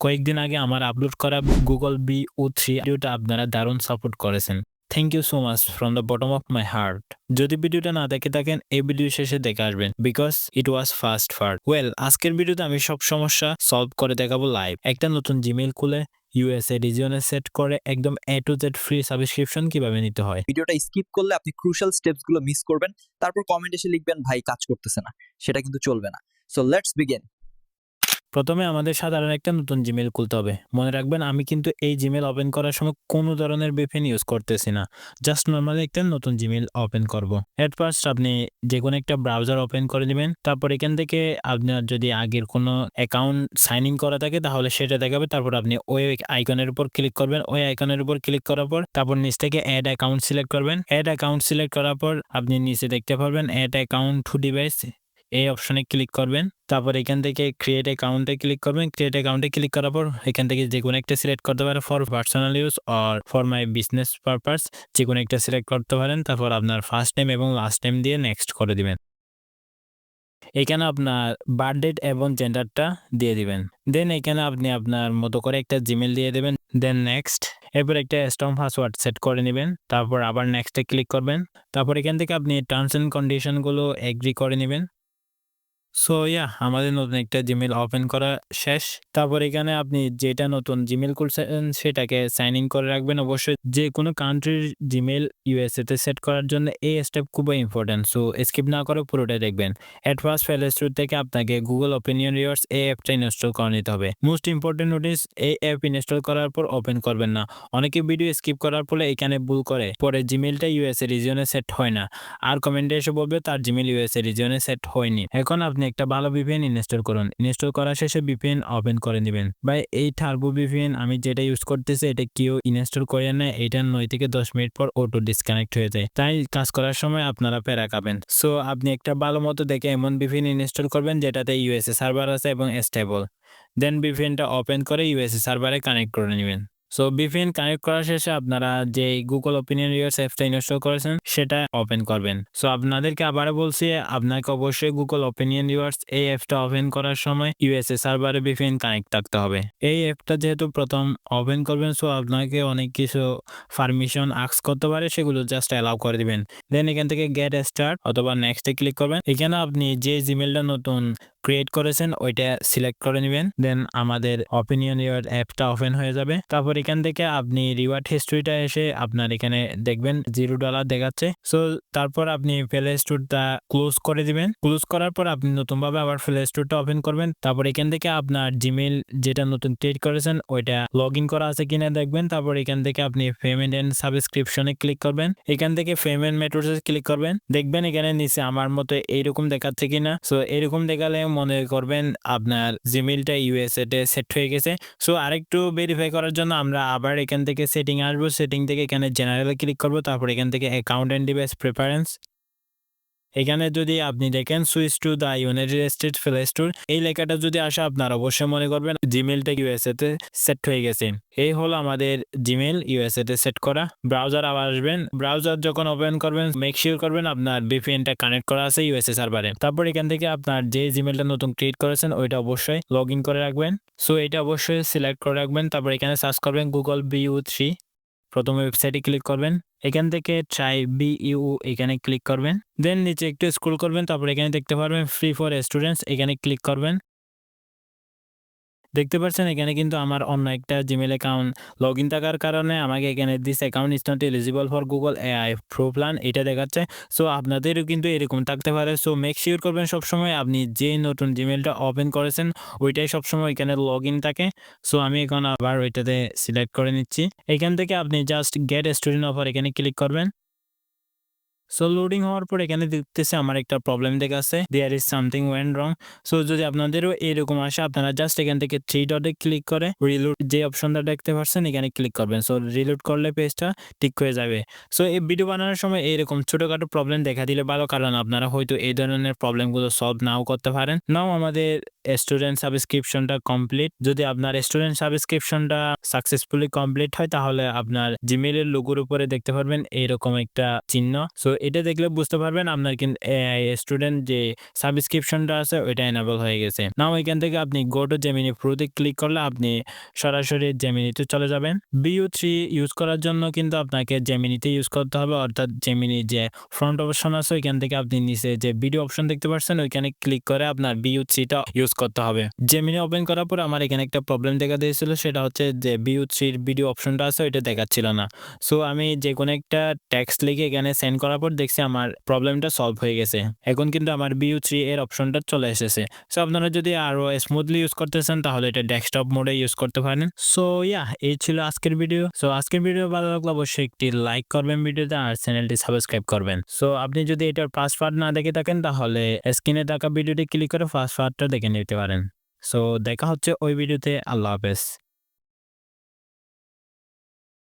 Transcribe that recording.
কয়েকদিন আগে আমার আপলোড করা গুগল VEO3 ভিডিওটা আপনারা দারুণ সাপোর্ট করেছেন। Thank you so much from the bottom of my heart. যদি ভিডিওটা না দেখে থাকেন এই ভিডিও শেষে দেখে আসবেন because it was fast part. আজকের ভিডিওতে আমি সব সমস্যা সলভ করে দেখাবো লাইভ। একটা নতুন জিমেইল খুলে ইউএসএ রিজিয়নে সেট করে একদম A to Z free subscription কিভাবে নিতে হয়। ভিডিওটা স্কিপ করলে আপনি ক্রুশাল স্টেপস গুলো মিস করবেন, তারপর কমেন্ট এসে লিখবেন ভাই কাজ করতেছে না, সেটা কিন্তু চলবে না। So let's begin. প্রথমে আমাদের সাধারণ একটা নতুন জিমেইল খুলতে হবে। মনে রাখবেন আমি কিন্তু এই জিমেইল ওপেন করার সময় কোনো ধরনের VPN ইউজ করতেছি না। জাস্ট নরমালি একটা নতুন জিমেইল ওপেন করব। এট ফার্স্ট আপনি যেকোনো একটা ব্রাউজার ওপেন করে দিবেন। তারপর এখান থেকে আপনার যদি আগের কোনো অ্যাকাউন্ট সাইন ইন করা থাকে তাহলে সেটা দেখাবে। তারপর আপনি ওই আইকনের উপর ক্লিক করবেন। ওই আইকনের উপর ক্লিক করার পর তারপর নিচ থেকে অ্যাড অ্যাকাউন্ট সিলেক্ট করবেন। অ্যাড অ্যাকাউন্ট সিলেক্ট করার পর আপনি নিচে দেখতে পারবেন অ্যাড অ্যাকাউন্ট টু ডিভাইস, এই অপশনে ক্লিক করবেন। তারপর এখান থেকে ক্রিয়েট অ্যাকাউন্টে ক্লিক করবেন। ক্রিয়েট অ্যাকাউন্টে ক্লিক করার পর এখান থেকে যে কোনো একটা সিলেক্ট করতে পারেন for personal use or for my business purpose, যে কোনো একটা সিলেক্ট করতে পারেন। তারপর আপনার ফার্স্ট নেম এবং লাস্ট নেম দিয়ে নেক্সট করে দিবেন। এখানে আপনার বার্থ ডেট এবং জেন্ডারটা দিয়ে দিবেন। দেন এখানে আপনি আপনার মতো করে একটা জিমেল দিয়ে দেবেন। দেন নেক্সট, এরপর একটা স্ট্রং পাসওয়ার্ড সেট করে নেবেন। তারপর আবার নেক্সটে ক্লিক করবেন। তারপর এখান থেকে আপনি টার্মস এন্ড কন্ডিশনগুলো এগ্রি করে নেবেন। সো আমাদের নতুন একটা জিমেইল ওপেন করা শেষ। তারপর এখানে আপনি যেটা নতুন জিমেইল খুলছেন সেটাকে সাইন ইন করে রাখবেন। অবশ্যই যে কোনো কান্ট্রির জিমেইল ইউএসএ তে সেট করার জন্য এই স্টেপ খুবই ইম্পর্টেন্ট। সো স্কিপ না করে পুরোটাই দেখবেন। এট ফার্স্ট প্লে স্টোর থেকে আপনাকে গুগল ওপিনিয়ন রিওয়ার্ডস এই অ্যাপটা ইনস্টল করে নিতে হবে। মোস্ট ইম্পর্টেন্ট নোটিস, এই অ্যাপ ইনস্টল করার পর ওপেন করবেন না। অনেকে ভিডিও স্কিপ করার ফলে এখানে ভুল করে পরে জিমেইলটা ইউএসএ রিজিয়নে সেট হয় না, আর কমেন্টে এসে বলবে তার জিমেইল ইউএসএ রিজিয়নে সেট হয়নি। এখন আপনি একটা ভালো VPN ইনস্টল করুন। ইনস্টল করার শেষে VPN ওপেন করে নেবেন। ভাই এই টার্বো VPN আমি যেটা ইউজ করতেছি এটা কেউ ইনস্টল করে না, এটা 9 থেকে 10 মিনিট পর অটো ডিসকানেক্ট হয়ে যায়, তাই কাজ করার সময় আপনারা প্যারা খাবেন। সো আপনি একটা ভালো মতো দেখে এমন VPN ইনস্টল করবেন যেটাতে ইউএসএ সার্ভার আছে এবং স্টেবল। দেন VPNটা ওপেন করে ইউএসএ সার্ভারে কানেক্ট করে নেবেন। সো VPN কানেক্ট করার শেষে আপনারা যে গুগল ওপিনিয়ন রিওয়ার্ডস অ্যাপটা ইনস্টল করেছেন সেটা ওপেন করবেন। সো আপনাদেরকে আবারও বলছি, আপনাকে অবশ্যই গুগল ওপিনিয়ন রিওয়ার্ডস এই অ্যাপটা ওপেন করার সময় ইউএসএ সার্ভারে VPN কানেক্ট থাকতে হবে। এই অ্যাপটা যেহেতু প্রথম ওপেন করবেন সো আপনাকে অনেক কিছু পারমিশন আস্ক করতে পারে, সেগুলো জাস্ট অ্যালাউ করে দিবেন। দেন এখান থেকে গেট স্টার্ট অথবা নেক্সটে ক্লিক করবেন। এখানে আপনি যে জিমেলটা নতুন ক্রিয়েট করেছেন ওইটা সিলেক্ট করে নেবেন। দেন আমাদের ওপিনিয়ন রিওয়ার্ড অ্যাপটা ওপেন হয়ে যাবে। তারপর এখান থেকে আপনি রিওয়ার্ড হিস্ট্রিটা এসে আপনার এখানে দেখবেন $0 দেখাচ্ছে। সো তারপর আপনি প্লে স্টোরটা ক্লোজ করে দিবেন। ক্লোজ করার পর আপনি নতুনভাবে আবার প্লে স্টোরটা ওপেন করবেন। তারপর এখান থেকে আপনার জিমেইল যেটা নতুন ক্রিয়েট করেছেন ওইটা লগ ইন করা আছে কিনা দেখবেন। তারপর এখান থেকে আপনি পেমেন্ট এন্ড সাবস্ক্রিপশনে ক্লিক করবেন। এখান থেকে পেমেন্ট মেথডসে ক্লিক করবেন। দেখবেন এখানে নিচে আমার মতো এইরকম দেখাচ্ছে কিনা। সো এরকম দেখালে মনে করবেন আপনার জিমেইলটা ইউএসএ তে সেট হয়ে গেছে। সো আরেকটু ভেরিফাই করার জন্য আমরা আবার এখান থেকে সেটিং আসবো। সেটিং থেকে এখানে জেনারেলে ক্লিক করব। তারপর এখান থেকে অ্যাকাউন্ট এন্ড ডিভাইস প্রেফারেন্স, এখানে যদি আপনি দেখেন switch to the United states play store, এই লেখাটা যদি আসে আপনারা অবশ্যই মনে করবেন জিমেইলটা ইউএসএ তে সেট হয়ে গেছে। এই হলো আমাদের জিমেইল ইউএসএ তে সেট করা। ব্রাউজার আবার আসবেন। ব্রাউজার যখন ওপেন করবেন মেক শিওর করবেন আপনার VPNটা কানেক্ট করা আছে ইউএসএ সার্ভারে। তারপর এখান থেকে আপনার যে জিমেইলটা নতুন ক্রিয়েট করেছেন ওইটা অবশ্যই লগ ইন করে রাখবেন। সো এটা অবশ্যই সিলেক্ট করে রাখবেন। তারপর এখানে সার্চ করবেন গুগল VEO3, প্রথমে ওয়েবসাইটে ক্লিক করবেন। এখান থেকে ট্রাই VEO এখানে ক্লিক করবেন। দেন নিচে একটু স্ক্রল করবেন। তারপর এখানে দেখতে পারবেন ফ্রি ফর স্টুডেন্টস, এখানে ক্লিক করবেন। দেখতে পাচ্ছেন এখানে কিন্তু আমার অন্য একটা জিমেইল অ্যাকাউন্ট লগ ইন থাকার কারণে আমাকে এখানে this account is not eligible for Google AI pro plan এটা দেখাচ্ছে। সো আপনাদেরও কিন্তু এরকম থাকতে পারে। সো মেক শিওর করবেন সবসময় আপনি যে নতুন জিমেইলটা ওপেন করেছেন ওইটাই সবসময় এখানে লগ ইন থাকে। সো আমি এখন আবার ওইটাতে সিলেক্ট করে নিচ্ছি। এখান থেকে আপনি জাস্ট গেট স্টুডেন্ট অফার এখানে ক্লিক করবেন। সো লোডিং হওয়ার পর এখানে দেখতেছে আমার একটা প্রবলেম দেখাচ্ছে, there is something went wrong. So যদি আপনাদেরও এরকম আসে আপনারা জাস্ট এখান থেকে 3 ডটে ক্লিক করে রিলোড যে অপশনটা দেখতে পাচ্ছেন এখানে ক্লিক করবেন। সো রিলোড করলে পেজটা ঠিক হয়ে যাবে। সো এই ভিডিও বানানোর সময় এরকম ছোটখাটো প্রবলেম দেখা দিলে ভালো, কারণ আপনারা হয়তো এই ধরনের প্রবলেমগুলো সলভ নাও করতে পারেন। নাও আমাদের স্টুডেন্ট সাবস্ক্রিপশনটা কমপ্লিট। যদি আপনার স্টুডেন্ট সাবস্ক্রিপশনটা সাকসেসফুলি কমপ্লিট হয় তাহলে আপনার জিমেইলের লোগোর উপরে দেখতে পারবেন এইরকম একটা চিহ্ন। সো এটা দেখলে বুঝতে পারবেন আপনার কিন্তু এআই স্টুডেন্ট যে সাবস্ক্রিপশনটা আছে ওইটা এনেবল হয়ে গেছে। নাও এখান থেকে আপনি গো টু জেমিনি প্রোতে ক্লিক করলে আপনি সরাসরি জেমিনিতে চলে যাবেন। VEO3 ইউজ করার জন্য কিন্তু আপনাকে জেমিনিতে ইউজ করতে হবে, অর্থাৎ জেমিনি যে ফ্রন্ট অপশন আছে ওইখান থেকে আপনি নিচে যে ভিডিও অপশন দেখতে পাচ্ছেন ওইখানে ক্লিক করে আপনার VEO3টা ইউজ করতে হবে। জেমিনি ওপেন করার পর আমার এখানে একটা প্রবলেম দেখা দিয়েছিল, সেটা হচ্ছে যে VEO3 ভিডিও অপশনটা আছে ওইটা দেখাচ্ছিল না। সো আমি যে কোনো একটা টেক্সট লিখে এখানে সেন্ড করার পর দেখছি আমার প্রবলেমটা সলভ হয়ে গেছে। এখন কিন্তু আমার VEO3 এর অপশনটা চলে এসেছে। সো আপনারা যদি আরো স্মুথলি ইউজ করতে চান তাহলে এটা ডেস্কটপ মোডে ইউজ করতে পারেন। সো এই ছিল আজকের ভিডিও। সো আজকের ভিডিও ভালো লাগলে অবশ্যই একটি লাইক করবেন ভিডিওতে আর চ্যানেলটি সাবস্ক্রাইব করবেন। সো আপনি যদি এটার ফার্স্ট পার্ট না দেখে থাকেন তাহলে স্ক্রিনে থাকা ভিডিওটি ক্লিক করে ফার্স্ট পার্টটা দেখে নিতে পারেন। সো দেখা হচ্ছে ওই ভিডিওতে। আল্লাহ হাফেজ।